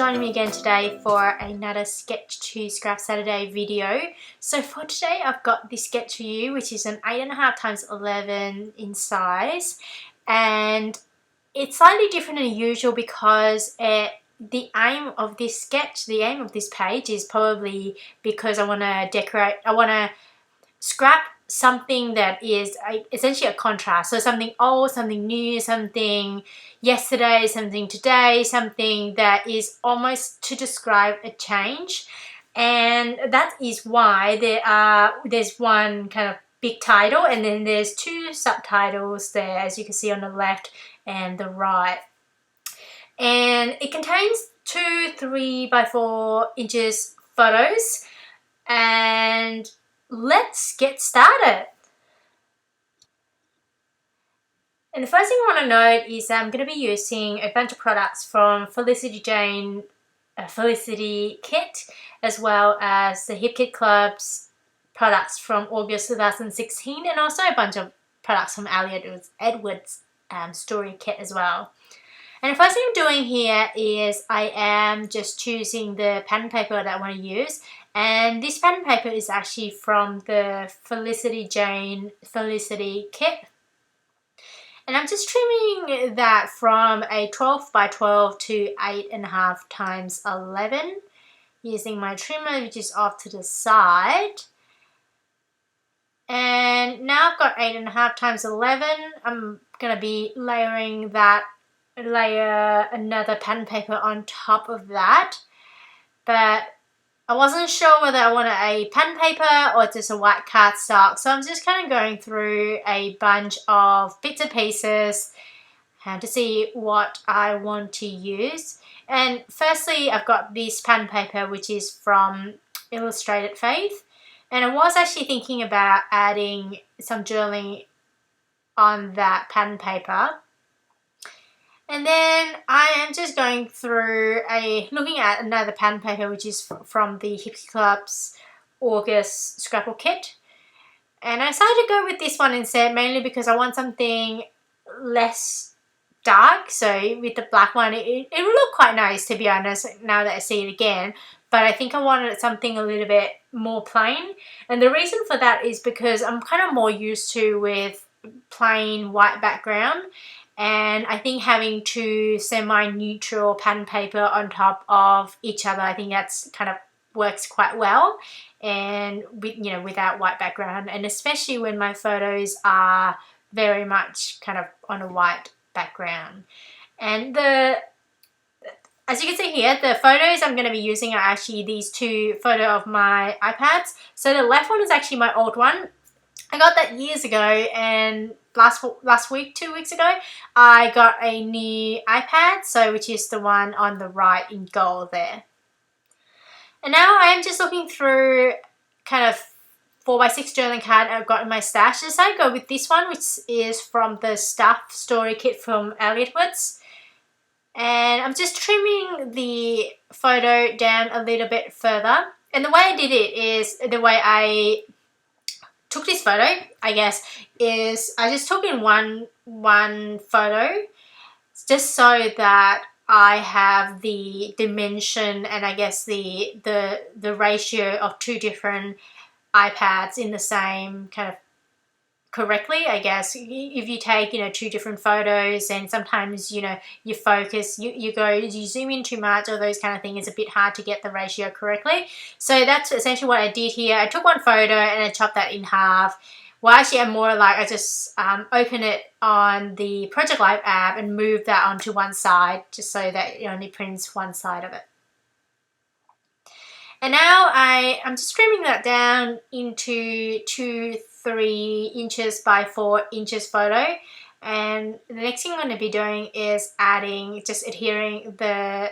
joining me again today for another Sketch to Scrap Saturday video. So for today I've got this sketch for you, which is an 8.5 times 11 in size, and it's slightly different than usual because the aim of this sketch, the aim of this page is probably because I want to scrap something that is essentially a contrast. So something old, something new, something yesterday, something today, something that is almost to describe a change. And that is why there's one kind of big title and then there's two subtitles there, as you can see on the left and the right. And it contains 2 3 by 4 inches photos, and let's get started. And the first thing I want to note is I'm going to be using a bunch of products from Felicity Jane Felicity kit, as well as the Hip Kit Club's products from August 2016, and also a bunch of products from Elliot Edwards' story kit as well. And the first thing I'm doing here is I am just choosing the pattern paper that I want to use. And this pattern paper is actually from the Felicity Jane Felicity kit. And I'm just trimming that from a 12 by 12 to 8.5 times 11 using my trimmer, which is off to the side. And now I've got 8.5 times 11. I'm going to be layering that, layer another pattern paper on top of that. But I wasn't sure whether I wanted a pattern paper or just a white cardstock, so I'm just kind of going through a bunch of bits and pieces to see what I want to use. And firstly, I've got this pattern paper, which is from Illustrated Faith, and I was actually thinking about adding some journaling on that pattern paper. And then I am just going through looking at another pattern paper, which is from the Hip Kit Club's August Scrapbook kit. And I decided to go with this one instead, mainly because I want something less dark. So with the black one, it will look quite nice, to be honest, now that I see it again. But I think I wanted something a little bit more plain. And the reason for that is because I'm kind of more used to with plain white background. And I think having two semi-neutral pattern paper on top of each other, I think that's kind of works quite well, and without white background, and especially when my photos are very much kind of on a white background. And as you can see here, the photos I'm going to be using are actually these two photos of my iPads. So the left one is actually my old one. I got that years ago, and last week, 2 weeks ago, I got a new iPad, which is the one on the right in gold there. And now I am just looking through kind of 4x6 journaling card I've got in my stash. I decided to go with this one, which is from the Stuff story kit from Elliot Edwards. And I'm just trimming the photo down a little bit further. And the way I did it is, the way I took this photo, I guess, is I just took in one photo just so that I have the dimension and I guess the ratio of two different iPads in the same kind of correctly, I guess. If you take two different photos, and sometimes you focus, you zoom in too much or those kind of things, it's a bit hard to get the ratio correctly. So that's essentially what I did here. I took one photo and I chopped that in half. Well, actually I'm more like I just open it on the Project Live app and move that onto one side just so that it only prints one side of it. And now I'm just trimming that down into 2-3 inches by 4 inches photo. And the next thing I'm going to be doing is adhering the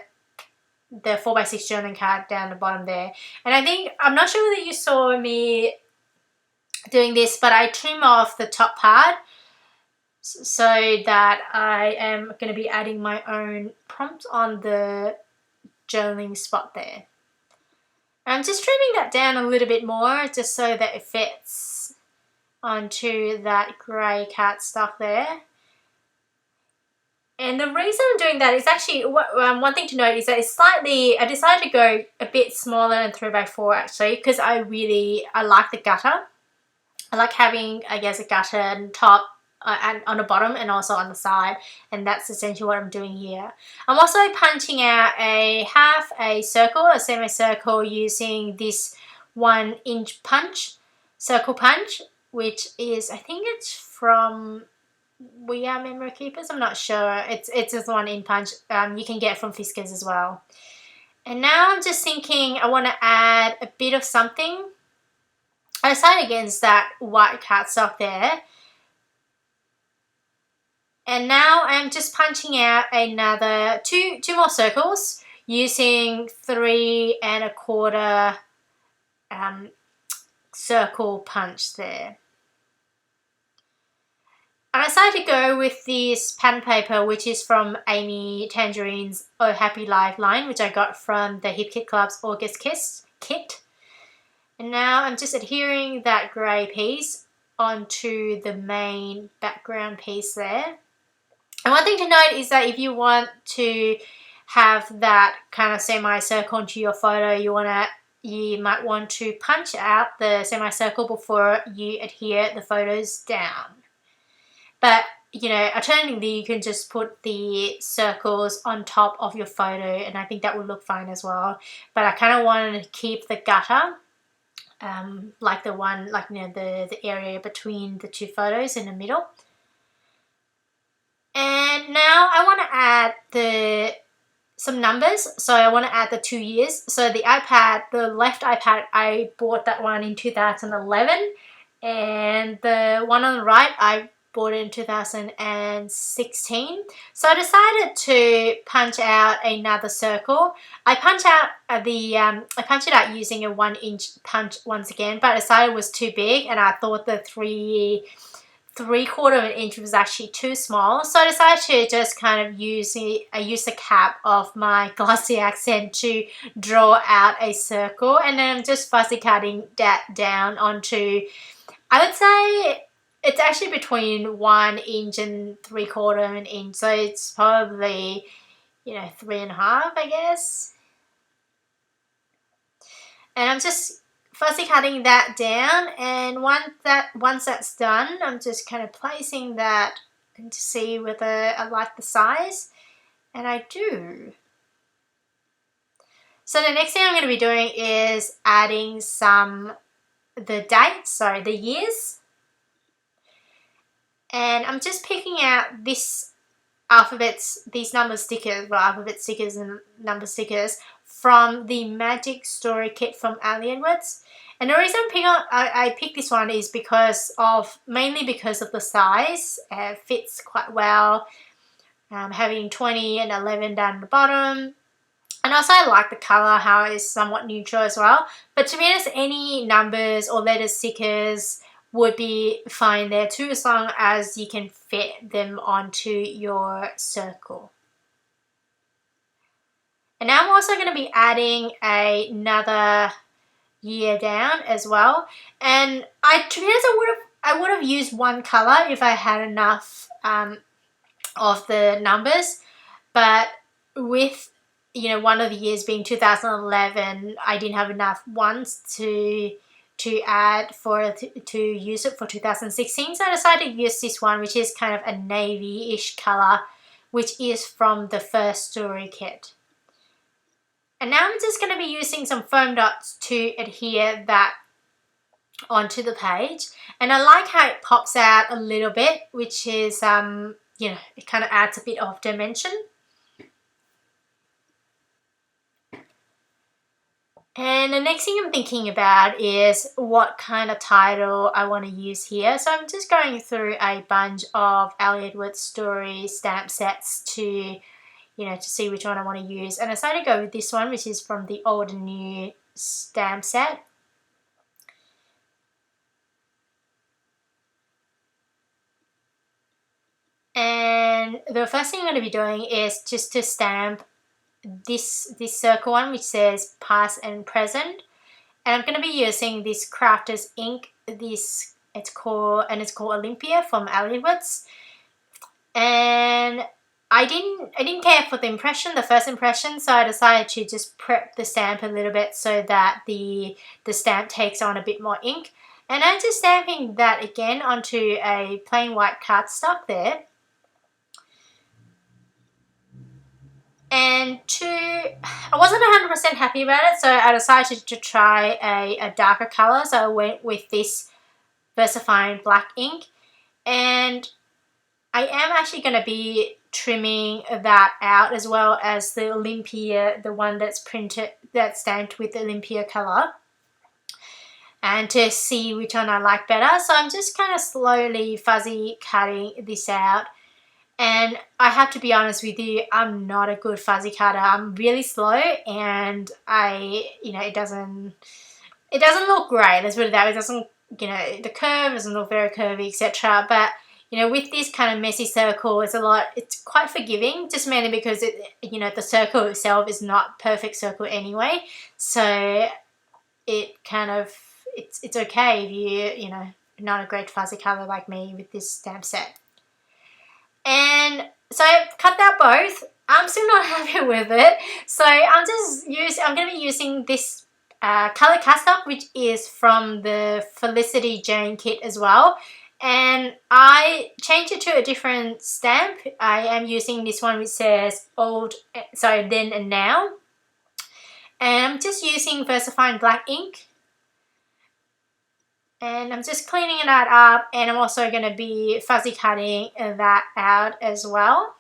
4x6 journaling card down the bottom there. And I'm not sure whether you saw me doing this, but I trim off the top part so that I am going to be adding my own prompt on the journaling spot there. I'm just trimming that down a little bit more just so that it fits onto that grey cardstock there. And the reason I'm doing that is actually, one thing to note is that it's slightly, I decided to go a bit smaller than 3x4 actually, because I like the gutter. I like having, I guess, a gutter on top and on the bottom and also on the side, and that's essentially what I'm doing here. I'm also punching out a circle, a semicircle, using this 1-inch circle punch, which is, I think it's from We Are Memory Keepers. I'm not sure. It's just 1-inch punch. You can get from Fiskars as well. And now I'm just thinking I want to add a bit of something. I decided against that white cardstock there. And now I'm just punching out another two more circles using 3 1/4 circle punch there. I decided to go with this pattern paper, which is from Amy Tangerine's Oh Happy Life line, which I got from the Hip Kit Club's August kit. And now I'm just adhering that grey piece onto the main background piece there. And one thing to note is that if you want to have that kind of semicircle onto your photo, you might want to punch out the semicircle before you adhere the photos down. But, you know, alternatively, you can just put the circles on top of your photo, and I think that would look fine as well. But I kind of wanted to keep the gutter, like the area between the two photos in the middle. And now I want to add some numbers. So I want to add the 2 years. So the left iPad, I bought that one in 2011, and the one on the right, I bought it in 2016. So I decided to punch out another circle. I punched it out using a 1-inch punch once again, but I decided it was too big, and I thought the 3/4 of an inch was actually too small. So I decided to just kind of use the cap of my glossy accent to draw out a circle, and then I'm just fussy cutting that down onto, I would say it's actually between 1 inch and 3/4 of an inch. So it's probably, 3.5, I guess. And I'm just fussy cutting that down, and once that's done, I'm just kind of placing that and to see whether I like the size, and I do. So the next thing I'm going to be doing is adding the years, and I'm just picking out these alphabet stickers and number stickers from the Magic Story Kit from Ali Edwards. And the reason I picked this one is mainly because of the size. It fits quite well, having 20 and 11 down the bottom. And also I like the colour, how it is somewhat neutral as well. But to be honest, any numbers or letter stickers would be fine there too, as long as you can fit them onto your circle. And now I'm also going to be adding another year down as well. And to be honest, I would have used one color if I had enough of the numbers, but with one of the years being 2011, I didn't have enough ones to add to use it for 2016. So I decided to use this one, which is kind of a navy-ish color, which is from the first story kit. And now I'm just going to be using some foam dots to adhere that onto the page. And I like how it pops out a little bit, which is, it kind of adds a bit of dimension. And the next thing I'm thinking about is what kind of title I want to use here. So I'm just going through a bunch of Ali Edwards story stamp sets to see which one I want to use. And I decided to go with this one, which is from the Old and New stamp set. And the first thing I'm going to be doing is just to stamp this circle one, which says past and present. And I'm going to be using this Crafters ink. It's called Olympia from Ali Edwards. And I didn't care for the first impression, so I decided to just prep the stamp a little bit so that the stamp takes on a bit more ink. And I'm just stamping that again onto a plain white cardstock there. And I wasn't 100% happy about it, so I decided to try a darker color. So I went with this VersaFine black ink, and I am actually going to be trimming that out as well as the Olympia, the one that's stamped with the Olympia color, and to see which one I like better. So I'm just kind of slowly fuzzy cutting this out. And I have to be honest with you, I'm not a good fuzzy cutter. I'm really slow, and it doesn't look great. Let's put it that way. It doesn't, the curve doesn't look very curvy, etc. But with this kind of messy circle, it's quite forgiving, just mainly because the circle itself is not perfect circle anyway. So it's okay if you're not a great fuzzy color like me with this stamp set. And so I've cut out both. I'm still not happy with it, so I'm going to be using this color cardstock, which is from the Felicity Jane kit as well. And I changed it to a different stamp. I am using this one which says then and now. And I'm just using VersaFine black ink. And I'm just cleaning that up, and I'm also going to be fuzzy cutting that out as well.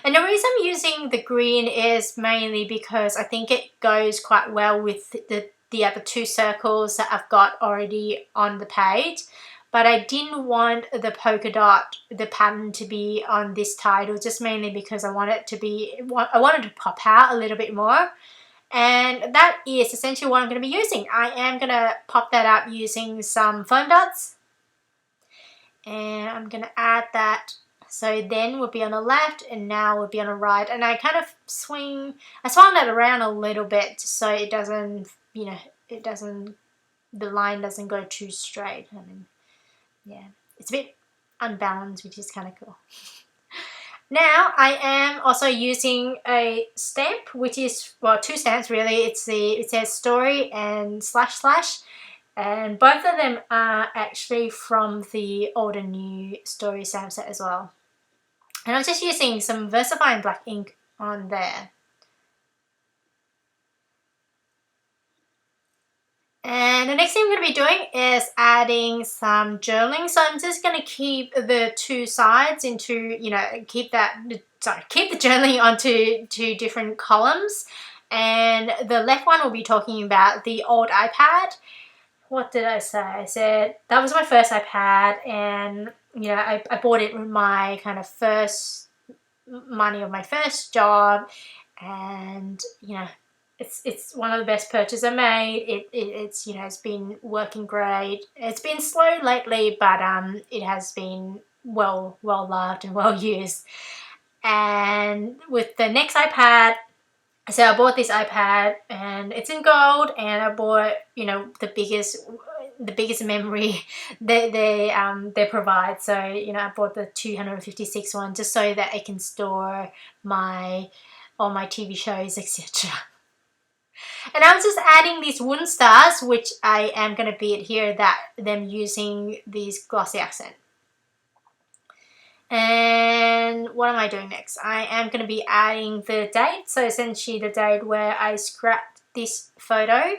And the reason I'm using the green is mainly because I think it goes quite well with the other two circles that I've got already on the page. But I didn't want the polka dot, the pattern, to be on this title, just mainly because I wanted it to pop out a little bit more. And that is essentially what I'm going to be using. I am going to pop that up using some foam dots. And I'm going to add that. So then would be on the left, and now would be on the right. And I kind of swung that around a little bit so it doesn't, the line doesn't go too straight. I mean, yeah, it's a bit unbalanced, which is kind of cool. Now I am also using a stamp, which is, well, two stamps really. It says story and // and both of them are actually from the old and new story stamp set as well. And I'm just using some VersaFine black ink on there. And the next thing I'm going to be doing is adding some journaling. So I'm just going to keep the two sides into, keep the journaling onto two different columns. And the left one will be talking about the old iPad. What did I say? I said that was my first iPad, and I bought it with my kind of first money of my first job, and it's one of the best purchases I made. It's been working great. It's been slow lately, but it has been well loved and well used. And with the next iPad, so I bought this iPad, and it's in gold, and I bought the biggest memory they provide. So I bought the 256 one just so that I can store all my TV shows, etc. And I'm just adding these wooden stars, which I am going to be adhere them using these glossy accent. And what am I doing next? I am going to be adding the date, so essentially the date where I scrapped this photo.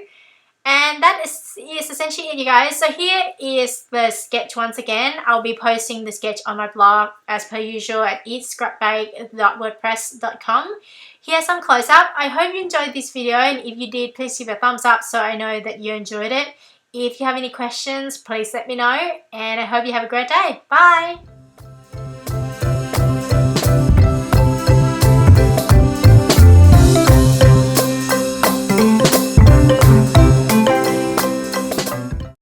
And that is essentially it, you guys. So here is the sketch once again. I'll be posting the sketch on my blog as per usual at eatscrapbake.wordpress.com. Here's some close-up. I hope you enjoyed this video, and if you did, please give a thumbs up so I know that you enjoyed it. If you have any questions, please let me know, and I hope you have a great day. Bye!